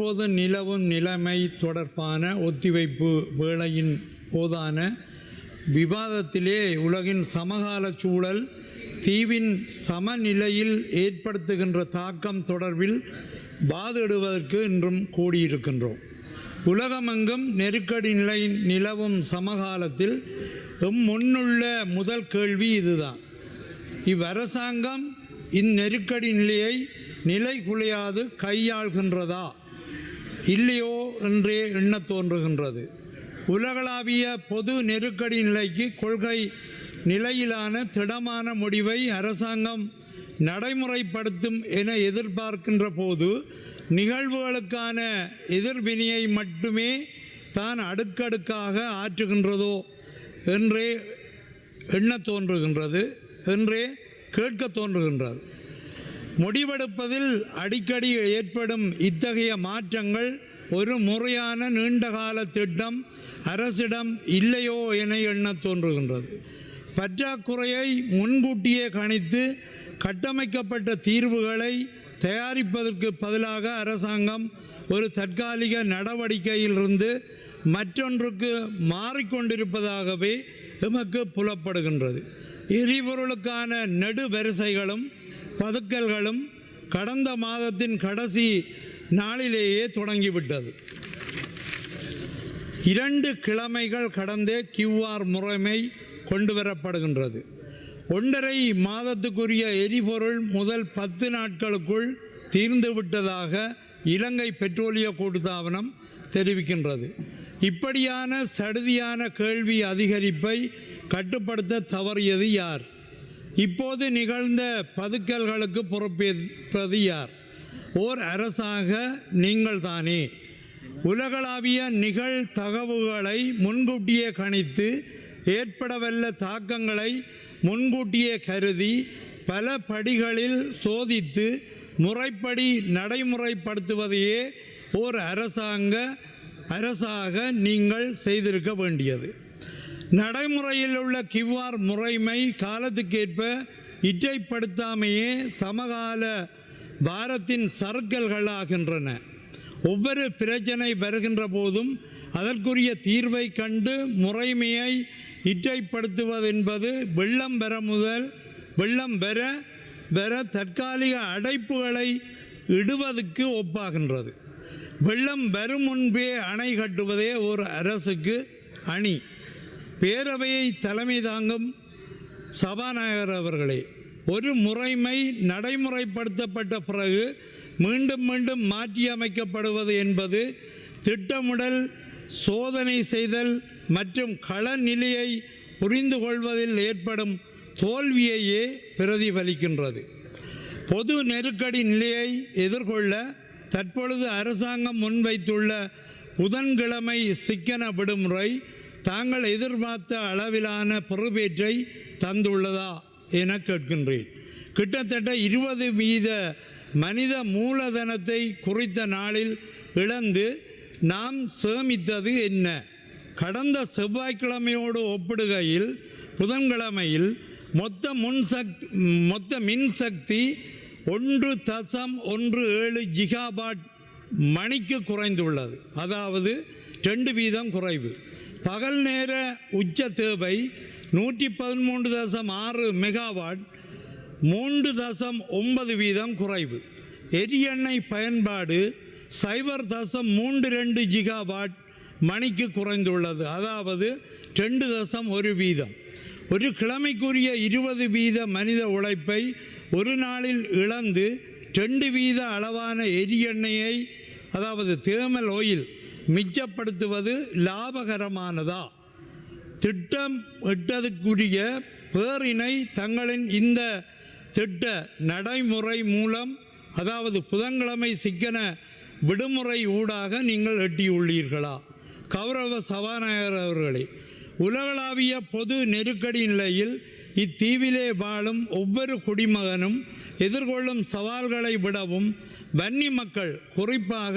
தற்போது நிலவும் நிலைமை தொடர்பான ஒத்திவைப்பு வேளையின் போதான விவாதத்திலே உலகின் சமகால சூழல் தீவின் சமநிலையில் ஏற்படுத்துகின்ற தாக்கம் தொடர்பில் வாதிடுவதற்கு இன்றும் கூடியிருக்கின்றோம். உலகமெங்கும் நெருக்கடி நிலை நிலவும் சமகாலத்தில் முன்னுள்ள முதல் கேள்வி இதுதான்: இவ்வரசாங்கம் இந்நெருக்கடி நிலையை நிலை குலையாது கையாள்கின்றதா இல்லையோ என்றே எண்ணத் தோன்றுகின்றது. உலகளாவிய பொது நெருக்கடி நிலைக்கு கொள்கை நிலையிலான திடமான முடிவை அரசாங்கம் நடைமுறைப்படுத்தும் என எதிர்பார்க்கின்ற போது நிகழ்வுகளுக்கான எதிர்வினையை மட்டுமே தான் அடுக்கடுக்காக ஆற்றுகின்றதோ என்றே எண்ணத் தோன்றுகின்றது, என்றே கேட்க தோன்றுகின்றது. முடிவெடுப்பதில் அடிக்கடி ஏற்படும் இத்தகைய மாற்றங்கள் ஒரு முறையான நீண்டகால திட்டம் அரசிடம் இல்லையோ என எண்ணத் தோன்றுகின்றது. பற்றாக்குறையை முன்கூட்டியே கணித்து கட்டமைக்கப்பட்ட தீர்வுகளை தயாரிப்பதற்கு பதிலாக அரசாங்கம் ஒரு தற்காலிக நடவடிக்கையிலிருந்து மற்றொன்றுக்கு மாறிக்கொண்டிருப்பதாகவே எமக்கு புலப்படுகின்றது. எரிபொருளுக்கான நெடுவரிசைகளும் பதுக்கல்களும் கடந்த மாதத்தின் கடைசி நாளிலேயே தொடங்கிவிட்டது. 2 கிழமைகள் கடந்தே QR முறைமை கொண்டு வரப்படுகின்றது. 1.5 மாதத்துக்குரிய எரிபொருள் முதல் 10 நாட்களுக்குள் தீர்ந்துவிட்டதாக இலங்கை பெட்ரோலிய கூட்டுத்தாபனம் தெரிவிக்கின்றது. இப்படியான சடுதியான கேள்வி அதிகரிப்பை கட்டுப்படுத்த தவறியது யார்? இப்போது நிகழ்ந்த பதுக்கல்களுக்கு பொறுப்பேற்பது யார்? ஓர் அரசாக நீங்கள் தானே. உலகளாவிய நிகழ்தகவுகளை முன்கூட்டியே கணித்து ஏற்படவல்ல தாக்கங்களை முன்கூட்டியே கருதி பல படிகளில் சோதித்து முறைப்படி நடைமுறைப்படுத்துவதையே ஓர் அரசாக நீங்கள் செய்திருக்க வேண்டியது. நடைமுறையில் உள்ள QR முறைமை காலத்துக்கேற்ப இற்றைப்படுத்தாமையே சமகால பாரத்தின் சறுக்கல்களாகின்றன. ஒவ்வொரு பிரச்சனை வருகின்ற போதும் அதற்குரிய தீர்வை கண்டு முறைமையை இற்றைப்படுத்துவதென்பது வெள்ளம் பெற தற்காலிக அடைப்புகளை இடுவதற்கு ஒப்பாகின்றது. வெள்ளம் வரும் முன்பே அணை கட்டுவதே ஒரு அரசுக்கு அணி. பேரவையை தலைமை தாங்கும் சபாநாயகர் அவர்களே, ஒரு முறைமை நடைமுறைப்படுத்தப்பட்ட பிறகு மீண்டும் மீண்டும் மாற்றியமைக்கப்படுவது என்பது திட்டமிடல், சோதனை செய்தல் மற்றும் களநிலையை புரிந்து கொள்வதில் ஏற்படும் தோல்வியையே பிரதிபலிக்கின்றது. பொது நெருக்கடி நிலையை எதிர்கொள்ள தற்பொழுது அரசாங்கம் முன்வைத்துள்ள புதன்கிழமை சிக்கன விடுமுறை தாங்கள் எதிர்பார்த்த அளவிலான பொறுப்பேற்றை தந்துள்ளதா என கேட்கின்றேன். கிட்டத்தட்ட 20% மனித மூலதனத்தை குறித்த நாளில் இழந்து நாம் சேமித்தது என்ன? கடந்த செவ்வாய்க்கிழமையோடு ஒப்பிடுகையில் புதன்கிழமையில் மொத்த மின்சக்தி 1.17 ஜிகாபாட் மணிக்கு குறைந்துள்ளது. அதாவது 2% குறைவு. பகல் நேர உச்ச தேவை 113.6 மெகாவாட், 3.9% குறைவு. எரியெண்ணெய் பயன்பாடு 0.32 ஜிகாவாட் மணிக்கு குறைந்துள்ளது. அதாவது 2.1%. ஒரு கிழமைக்குரிய 20% மனித உழைப்பை ஒரு நாளில் இழந்து 2% அளவான எரியெண்ணெயை, அதாவது தேர்மல் ஆயில் மிச்சப்படுத்துவது லாபகரமானதா? திட்டம் இட்டதுக்குரிய பேரினை தங்களின் இந்த திட்ட நடைமுறை மூலம், அதாவது புதன்கிழமை சிக்கன விடுமுறை ஊடாக நீங்கள் எட்டியுள்ளீர்களா? கௌரவ சபாநாயகர் அவர்களே, உலகளாவிய பொது நெருக்கடி நிலையில் இத்தீவிலே வாழும் ஒவ்வொரு குடிமகனும் எதிர்கொள்ளும் சவால்களை விடவும் வன்னி மக்கள், குறிப்பாக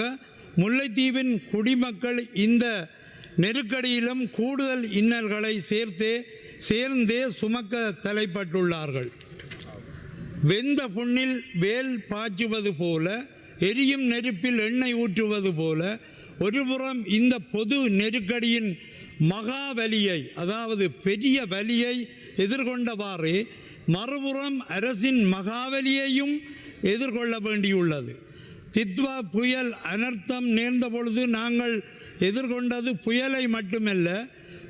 முல்லைத்தீவின் குடிமக்கள் இந்த நெருக்கடியிலும் கூடுதல் இன்னல்களை சேர்ந்தே சுமக்க தலைப்பட்டுள்ளார்கள். வெந்த புண்ணில் வேல் பாய்ச்சுவது போல எரியும் நெருப்பில் எண்ணெய் ஊற்றுவது போல ஒருபுறம் இந்த பொது நெருக்கடியின் மகா வலியை, அதாவது பெரிய வலியை எதிர்கொண்டவாறு மறுபுறம் அரசின் மகாவலியையும் எதிர்கொள்ள வேண்டியுள்ளது. தித்வா புயல் அனர்த்தம் நேர்ந்த பொழுது நாங்கள் எதிர்கொண்டது புயலை மட்டுமல்ல,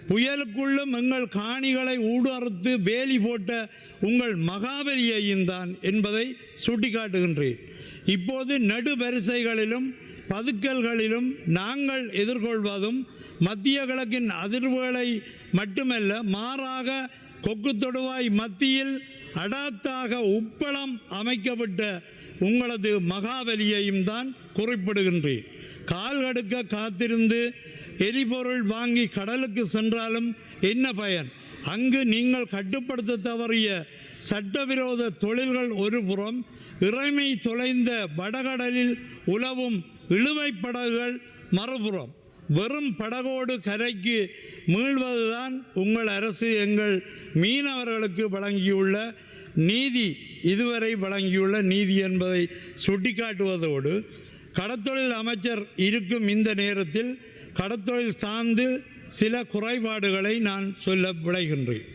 புயலுக்குள்ளும் எங்கள் காணிகளை ஊடறுத்து வேலி போட்ட உங்கள் மகாவலியையும் தான் என்பதை சுட்டிக்காட்டுகின்றேன். இப்போது நடுவரிசைகளிலும் பதுக்கல்களிலும் நாங்கள் எதிர்கொள்வதும் மத்திய கிழக்கின் அதிர்வுகளை மட்டுமல்ல, மாறாக கொக்கு தொடுவாய் மத்தியில் அடாத்தாக உப்பளம் அமைக்கப்பட்ட உங்களது மகாவலியையும் தான் குறிப்பிடுகின்றேன். கால் கடுக்க காத்திருந்து எரிபொருள் வாங்கி கடலுக்கு சென்றாலும் என்ன பயன்? அங்கு நீங்கள் கட்டுப்படுத்த தவறிய சட்டவிரோத தொழில்கள் ஒரு புறம், இறைமை தொலைந்த வடகடலில் உலவும் இழுவை படகுகள் மறுபுறம். வெறும் படகோடு கரைக்கு மீள்வதுதான் உங்கள் அரசு எங்கள் மீனவர்களுக்கு வழங்கியுள்ள நீதி, இதுவரை வழங்கியுள்ள நீதி என்பதை சுட்டிக்காட்டுவதோடு, கடற்தொழில் அமைச்சர் இருக்கும் இந்த நேரத்தில் கடற்தொழில் சார்ந்து சில குறைபாடுகளை நான் சொல்ல விளைகின்றேன்.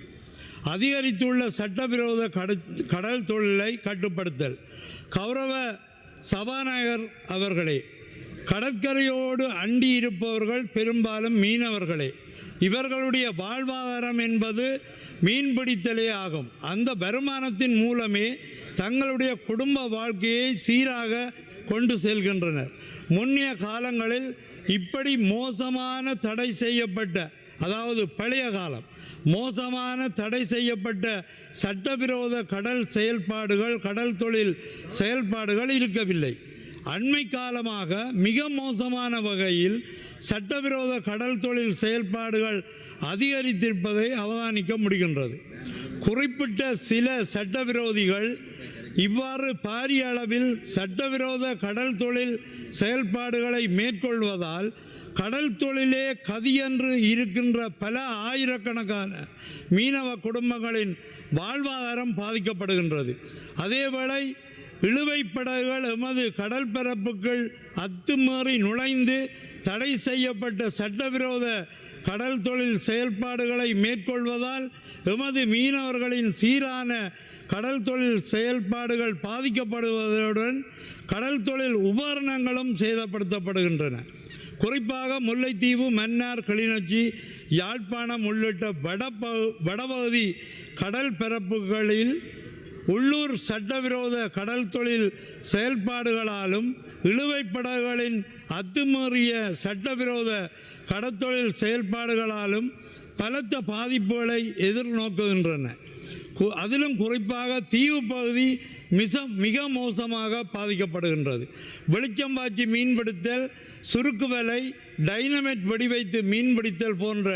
அதிகரித்துள்ள சட்டவிரோத கடல் தொழிலை கட்டுப்படுத்தல். கௌரவ சபாநாயகர் அவர்களே, கடற்கரையோடு அண்டி இருப்பவர்கள் பெரும்பாலும் மீனவர்களே. இவர்களுடைய வாழ்வாதாரம் என்பது மீன்பிடித்தலே ஆகும். அந்த வருமானத்தின் மூலமே தங்களுடைய குடும்ப வாழ்க்கையை சீராக கொண்டு செல்கின்றனர். முன்னைய காலங்களில் இப்படி மோசமான தடை செய்யப்பட்ட, அதாவது பழைய காலம் மோசமான தடை செய்யப்பட்ட சட்டவிரோத கடல் செயல்பாடுகள், கடல் தொழில் செயல்பாடுகள் இருக்கவில்லை. அண்மை காலமாக மிக மோசமான வகையில் சட்டவிரோத கடல் தொழில் செயல்பாடுகள் அதிகரித்திருப்பதை அவதானிக்க முடிகின்றது. குறிப்பிட்ட சில சட்டவிரோதிகள் இவ்வாறு பாரிய அளவில் சட்டவிரோத கடல் தொழில் செயல்பாடுகளை மேற்கொள்வதால் கடல் தொழிலே கதியென்று இருக்கின்ற பல ஆயிரக்கணக்கான மீனவ குடும்பங்களின் வாழ்வாதாரம் பாதிக்கப்படுகின்றது. அதேவேளை இழுவை படகுகள் எமது கடல் பரப்புக்குள் அத்துமீறி நுழைந்து தடை செய்யப்பட்ட சட்டவிரோத கடல் தொழில் செயல்பாடுகளை மேற்கொள்வதால் எமது மீனவர்களின் சீரான கடல் தொழில் செயல்பாடுகள் பாதிக்கப்படுவதுடன் கடல் தொழில் உபகரணங்களும் சேதப்படுத்தப்படுகின்றன. குறிப்பாக முல்லைத்தீவு, மன்னார், கிளிநொச்சி, யாழ்ப்பாணம் உள்ளிட்ட வடபகுதி கடல் பரப்புகளில் உள்ளூர் சட்டவிரோத கடல் தொழில் செயல்பாடுகளாலும் இழுவை படகுகளின் அத்துமீறிய சட்டவிரோத கடற்தொழில் செயல்பாடுகளாலும் பலத்த பாதிப்புகளை எதிர்நோக்குகின்றன. அதிலும் குறிப்பாக தீவு பகுதி மிக மோசமாக பாதிக்கப்படுகின்றது. வெளிச்சம் பாய்ச்சி மீன்பிடித்தல், சுருக்கு வலை, டைனமைட் வெடிவைத்து மீன்பிடித்தல் போன்ற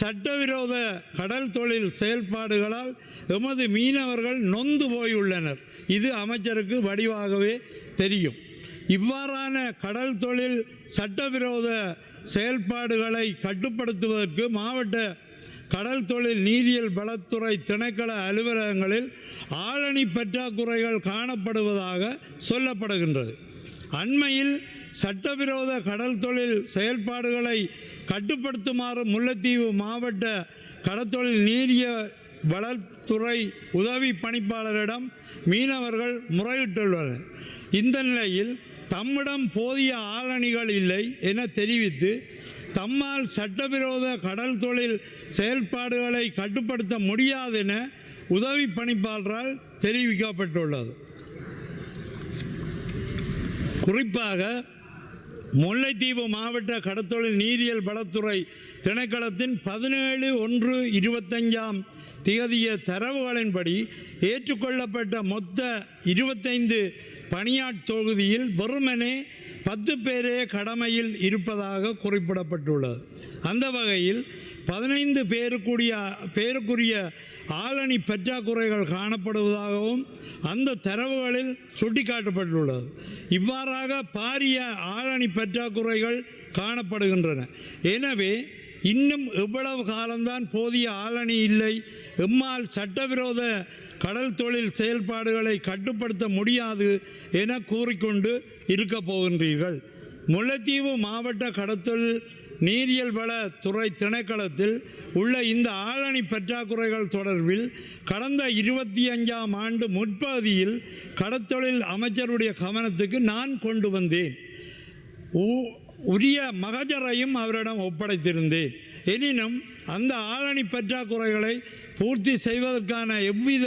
சட்டவிரோத கடல் தொழில் செயல்பாடுகளால் எமது மீனவர்கள் நொந்து போயுள்ளனர். இது அமைச்சருக்கு வடிவாகவே தெரியும். இவ்வாறான கடல் தொழில் சட்டவிரோத செயல்பாடுகளை கட்டுப்படுத்துவதற்கு மாவட்ட கடல் தொழில் நீரியல் வளத்துறை திணைக்கள அலுவலகங்களில் ஆளணி பற்றாக்குறைகள் காணப்படுவதாக சொல்லப்படுகின்றது. அண்மையில் சட்டவிரோத கடல் தொழில் செயல்பாடுகளை கட்டுப்படுத்துமாறு முல்லைத்தீவு மாவட்ட கடற்தொழில் நீரிய வளத்துறை உதவி பணிப்பாளரிடம் மீனவர்கள் முறையிட்டுள்ளனர். இந்த நிலையில் தம்மிடம் போதிய ஆளணிகள் இல்லை என தெரிவித்து தம்மால் சட்டவிரோத கடல் தொழில் செயல்பாடுகளை கட்டுப்படுத்த முடியாதென உதவி பணிப்பாளரால் தெரிவிக்கப்பட்டுள்ளது. குறிப்பாக முல்லைத்தீவு மாவட்ட கடற்தொழில் நீரியல் வளத்துறை திணைக்களத்தின் 17/1/25 தரவுகளின்படி ஏற்றுக்கொள்ளப்பட்ட மொத்த 25 பணியாட் தொகுதியில் வெறுமனே 10 பேரே கடமையில் இருப்பதாக குறிப்பிடப்பட்டுள்ளது. அந்த வகையில் 15 பேருக்குரிய ஆளணி பற்றாக்குறைகள் காணப்படுவதாகவும் அந்த தரவுகளில் சுட்டிக்காட்டப்பட்டுள்ளது. இவ்வாறாக பாரிய ஆளணி பற்றாக்குறைகள் காணப்படுகின்றன. எனவே இன்னும் எவ்வளவு காலம்தான் போதிய ஆளணி இல்லை, எம்மால் சட்டவிரோத கடல் தொழில் செயல்பாடுகளை கட்டுப்படுத்த முடியாது என கூறிக்கொண்டு இருக்க போகின்றீர்கள். முல்லைத்தீவு மாவட்ட கடத்தொழில் நீரியல் வள துறை திணைக்களத்தில் உள்ள இந்த ஆளணி பற்றாக்குறைகள் தொடர்பில் கடந்த 25ஆம் ஆண்டு முற்பகுதியில் கடத்தொழில் அமைச்சருடைய கவனத்துக்கு நான் கொண்டு வந்தேன். உரிய மகஜரையும் அவரிடம் ஒப்படைத்திருந்தேன். எனினும் அந்த ஆளணி பற்றாக்குறைகளை பூர்த்தி செய்வதற்கான எவ்வித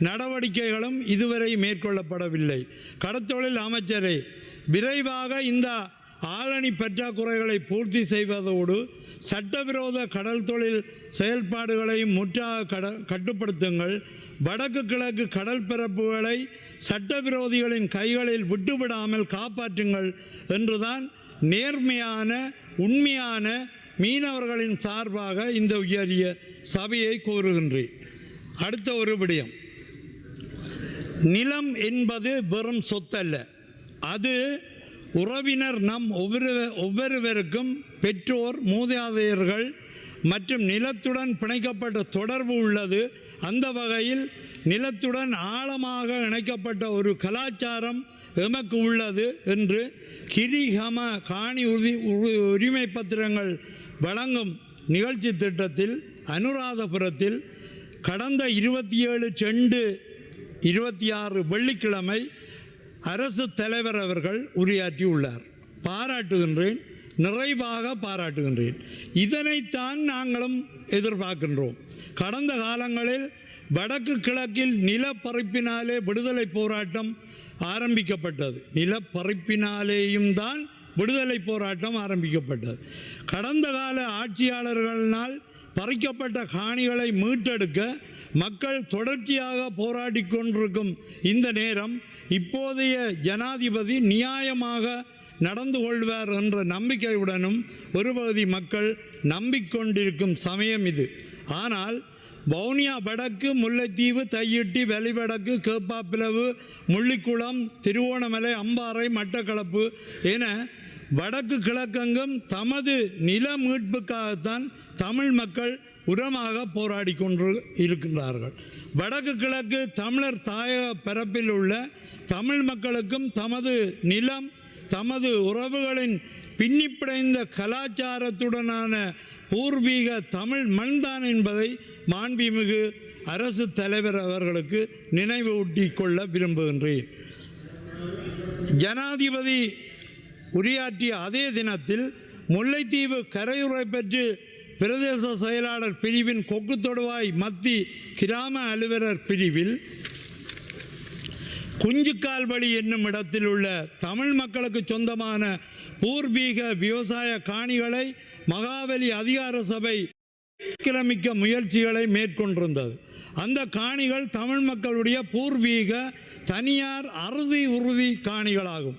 நடவடிக்கைகளும் இதுவரை மேற்கொள்ளப்படவில்லை. கடத்தொழில் அமைச்சரே, விரைவாக இந்த ஆளணி பற்றாக்குறைகளை பூர்த்தி செய்வதோடு சட்டவிரோத கடல் தொழில் செயல்பாடுகளையும் முற்றாக கட்டுப்படுத்துங்கள். வடக்கு கிழக்கு கடல் பரப்புகளை சட்டவிரோதிகளின் கைகளில் விட்டுவிடாமல் காப்பாற்றுங்கள் என்றுதான் நேர்மையான உண்மையான மீனவர்களின் சார்பாக இந்த உயரிய சபையை கோருகின்றேன். அடுத்த ஒரு விடயம், நிலம் என்பது வெறும் சொத்தல்ல, அது உறவினர் நம் ஒவ்வொருவருக்கும் பெற்றோர் மூதாதையர்கள் மற்றும் நிலத்துடன் பிணைக்கப்பட்ட தொடர்பு உள்ளது. அந்த வகையில் நிலத்துடன் ஆழமாக இணைக்கப்பட்ட ஒரு கலாச்சாரம் எமக்கு உள்ளது என்று கிரிகம காணி உரிமை பத்திரங்கள் வழங்கும் நிகழ்ச்சி திட்டத்தில் அனுராதபுரத்தில் கடந்த 27/2/26 வெள்ளிக்கிழமை அரசு தலைவர் அவர்கள் உரையாற்றியுள்ளார். பாராட்டுகின்றேன், நிறைவாக பாராட்டுகின்றேன். இதனைத்தான் நாங்களும் எதிர்பார்க்கின்றோம். கடந்த காலங்களில் வடக்கு கிழக்கில் நிலப்பறிப்பினாலே விடுதலை போராட்டம் ஆரம்பிக்கப்பட்டது. நிலப்பறிப்பினாலேயும் தான் விடுதலை போராட்டம் ஆரம்பிக்கப்பட்டது. கடந்த கால ஆட்சியாளர்களினால் பறிக்கப்பட்ட காணிகளை மீட்டெடுக்க மக்கள் தொடர்ச்சியாக போராடி கொண்டிருக்கும் இந்த நேரம், இப்போதைய ஜனாதிபதி நியாயமாக நடந்து கொள்வார் என்ற நம்பிக்கையுடனும் ஒரு பகுதி மக்கள் நம்பிக்கொண்டிருக்கும் சமயம் இது. ஆனால் வவுனியா வடக்கு, முல்லைத்தீவு, தையிட்டி, வெளிவடக்கு, கேப்பாப்பிலவு, முள்ளிக்குளம், திருவோணமலை, அம்பாறை, மட்டக்களப்பு என வடக்கு கிழக்கெங்கும் தமது நில மீட்புக்காகத்தான் தமிழ் மக்கள் உரமாக போராடி கொண்டு இருக்கின்றார்கள். வடக்கு கிழக்கு தமிழர் தாயக பரப்பில் உள்ள தமிழ் மக்களுக்கும் தமது நிலம், தமது உறவுகளின் பின்னிப்பிடைந்த கலாச்சாரத்துடனான பூர்வீக தமிழ் மண்தான் என்பதை மாண்புமிகு அரசு தலைவர் அவர்களுக்கு நினைவூட்டி கொள்ள விரும்புகின்றேன். ஜனாதிபதி உரையாற்றிய அதே தினத்தில் முல்லைத்தீவு கரையுறை பெற்று பிரதேச செயலாளர் பிரிவின் கொக்கு தொடுவாய் மத்தி கிராம அலுவலர் பிரிவில் குஞ்சுக்கால்வழி என்னும் இடத்தில் உள்ள தமிழ் மக்களுக்கு சொந்தமான பூர்வீக விவசாய காணிகளை மகாவலி அதிகார சபை ஆக்கிரமிக்க முயற்சிகளை மேற்கொண்டிருந்தது. அந்த காணிகள் தமிழ் மக்களுடைய பூர்வீக தனியார் அறுதி உறுதி காணிகளாகும்.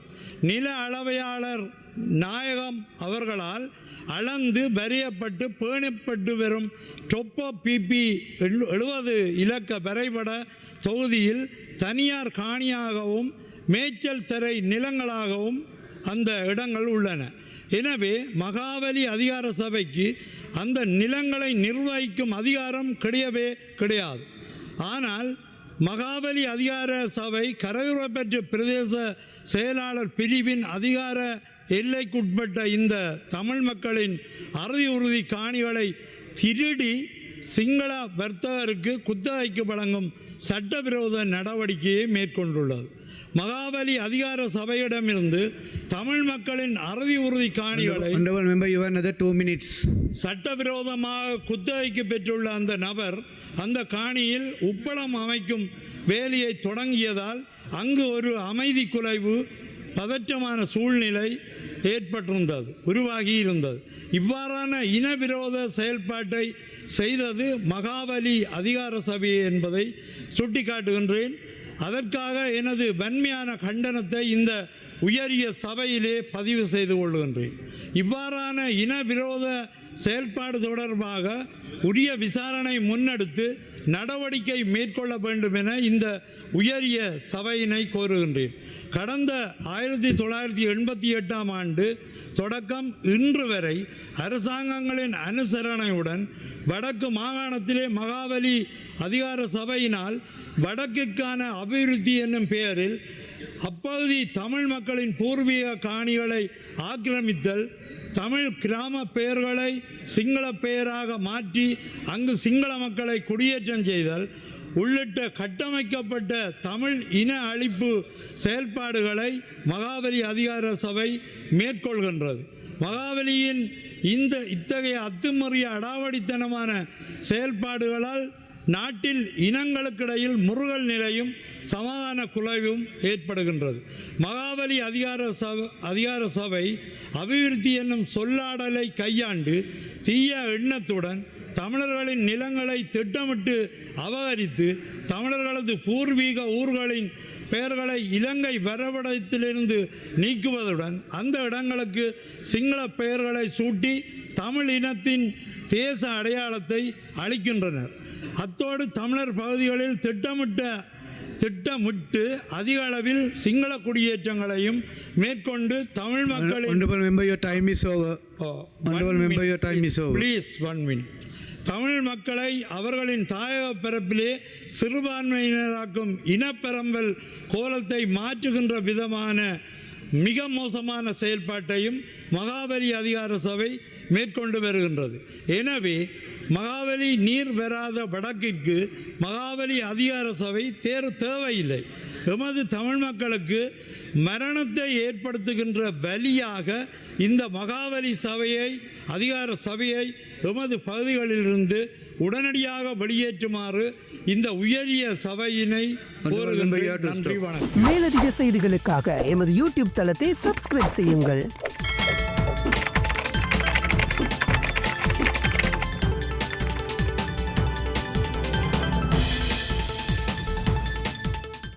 நில அளவையாளர் நாயகம் அவர்களால் அளந்து வரையப்பட்டு பேணப்பட்டு வரும் டொப்போ பிபி 70 இலக்க வரைபட தொகுதியில் தனியார் காணியாகவும் மேய்ச்சல் தரை நிலங்களாகவும் அந்த இடங்கள் உள்ளன. எனவே மகாவலி அதிகார சபைக்கு அந்த நிலங்களை நிர்வகிக்கும் அதிகாரம் கிடையாது. ஆனால் மகாவலி அதிகார சபை கரையுறை பெற்ற பிரதேச செயலாளர் பிரிவின் அதிகார எல்லைக்குட்பட்ட இந்த தமிழ் மக்களின் அறுதி உறுதி காணிகளை திருடி சிங்கள வர்த்தகருக்கு குத்தகைக்கு வழங்கும் சட்டவிரோத நடவடிக்கையை மேற்கொண்டுள்ளது. மகாவலி அதிகார சபையிடமிருந்து தமிழ் மக்களின் அறுதி உறுதி காணிகளை சட்டவிரோதமாக குத்தகைக்கு பெற்றுள்ள அந்த நபர் அந்த காணியில் உப்பளம் அமைக்கும் வேலையை தொடங்கியதால் அங்கு ஒரு அமைதி குலைவு, பதற்றமான சூழ்நிலை உருவாகியிருந்தது. இவ்வாறான இனவிரோத செயல்பாட்டை செய்தது மகாவலி அதிகார சபை என்பதை சுட்டிக்காட்டுகின்றேன். அதற்காக எனது வன்மையான கண்டனத்தை இந்த உயரிய சபையிலே பதிவு செய்து கொள்கின்றேன். இவ்வாறான இனவிரோத செயல்பாடு தொடர்பாக உரிய விசாரணை முன்னெடுத்து நடவடிக்கை மேற்கொள்ள வேண்டும் என இந்த உயரிய சபையினை கோருகின்றேன். கடந்த 1988ஆம் ஆண்டு தொடக்கம் இன்று வரை அரசாங்கங்களின் அனுசரணையுடன் வடக்கு மாகாணத்திலே மகாவலி அதிகார சபையினால் வடக்குக்கான அபிவிருத்தி என்னும் பெயரில் அப்பகுதி தமிழ் மக்களின் பூர்வீக காணிகளை ஆக்கிரமித்தல், தமிழ் கிராம பெயர்களை சிங்கள பெயராக மாற்றி அங்கு சிங்கள மக்களை குடியேற்றம் செய்தல் உள்ளிட்ட கட்டமைக்கப்பட்ட தமிழ் இன அழிப்பு செயல்பாடுகளை மகாவலி அதிகார சபை மேற்கொள்கின்றது. மகாவலியின் இத்தகைய அத்துமீறிய அடாவடித்தனமான செயல்பாடுகளால் நாட்டில் இனங்களுக்கிடையில் முறுகல் நிலையும் சமாதான குலைவும் ஏற்படுகின்றது. மகாவலி அதிகார சபை அபிவிருத்தி என்னும் சொல்லாடலை கையாண்டு தீய எண்ணத்துடன் தமிழர்களின் நிலங்களை திட்டமிட்டு அபகரித்து தமிழர்களது பூர்வீக ஊர்களின் பெயர்களை இலங்கை வரைபடத்திலிருந்து நீக்குவதுடன் அந்த இடங்களுக்கு சிங்கள பெயர்களை சூட்டி தமிழ் இனத்தின் தேச அடையாளத்தை அளிக்கின்றனர். அத்தோடு தமிழர் பகுதிகளில் திட்டமிட்டு அதிக அளவில் சிங்கள குடியேற்றங்களையும் மேற்கொண்டு தமிழ் மக்களின் தமிழ் மக்களை அவர்களின் தாயக பிறப்பிலே சிறுபான்மையினராக்கும் இனப்பெரம்பல் கோலத்தை மாற்றுகின்ற விதமான மிக மோசமான செயல்பாட்டையும் மகாவலி அதிகார சபை மேற்கொண்டு வருகின்றது. எனவே மகாவலி நீர் பெறாத வடக்கிற்கு மகாவலி அதிகார சபை தேவையில்லை. எமது தமிழ் மக்களுக்கு மரணத்தை ஏற்படுத்துகின்ற வலியாக இந்த மகாவலி அதிகார சபையை எமது பகுதிகளிலிருந்து உடனடியாக வெளியேற்றுமாறு இந்த உயரிய சபையினை கோருகின்றேன். நன்றி, வணக்கம். மேலதிக செய்திகளுக்காக எமது யூடியூப் தளத்தை சப்ஸ்கிரைப் செய்யுங்கள்.